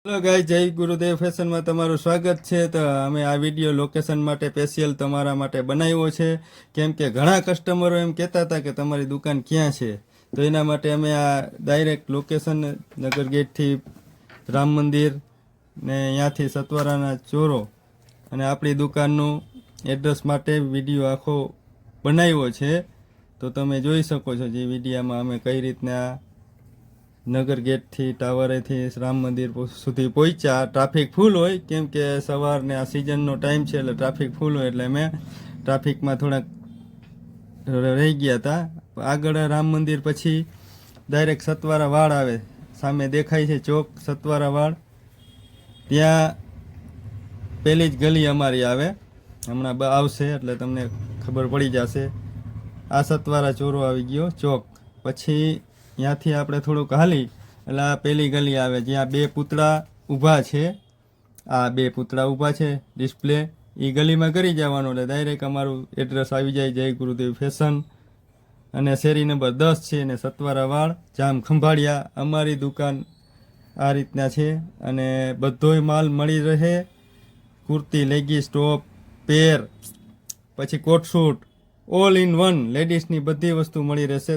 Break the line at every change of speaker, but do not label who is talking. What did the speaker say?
Hello ગાય, જય ગુરુદેવ ફેશનમાં તમારું સ્વાગત છે। તો અમે આ વિડીયો લોકેશન માટે સ્પેશિયલ તમારા માટે બનાવ્યો છે, કેમ કે ઘણા કસ્ટમરો એમ કહેતા હતા કે તમારી દુકાન ક્યાં છે। તો એના માટે અમે આ ડાયરેક્ટ લોકેશન નગર ગેટથી રામ મંદિર ને અહીંયાથી સતવારાના ચોરો અને આપણી દુકાનનું એડ્રેસ માટે વિડીયો આખો બનાવ્યો છે। તો તમે જોઈ શકો છો જે વિડીયામાં અમે કઈ રીતના નગર ગેટથી ટાવરેથી રામ મંદિર સુધી પહોંચ્યા। ટ્રાફિક ફૂલ હોય, કેમ કે સવારને આ સિઝનનો ટાઈમ છે એટલે ટ્રાફિક ફૂલ હોય, એટલે અમે ટ્રાફિકમાં થોડાક રહી ગયા હતા। આગળ રામ મંદિર પછી ડાયરેક્ટ સતવારા વાડ આવે, સામે દેખાય છે ચોક સતવારા વાડ, ત્યાં પહેલી જ ગલી અમારી આવે। હમણાં આવશે એટલે તમને ખબર પડી જશે। આ સતવારા ચોરો આવી ગયો ચોક, પછી ત્યાંથી આપણે થોડુંક હાલી એટલે આ પહેલી ગલી આવે જ્યાં બે પૂતળા ઊભા છે। આ બે પૂતળા ઊભા છે ડિસ્પ્લે, એ ગલીમાં કરી જવાનું એટલે ડાયરેક્ટ અમારું એડ્રેસ આવી જાય, જય ગુરુદેવ ફેશન, અને શેરી નંબર 10 છે અને સતવારા વાડ જામ ખંભાળિયા। અમારી દુકાન આ રીતના છે અને બધોય માલ મળી રહે, કુર્તી, લેગીસ, ટોપ, પેર, પછી કોટ સૂટ, ઓલ ઇન વન લેડીઝની બધી વસ્તુ મળી રહેશે।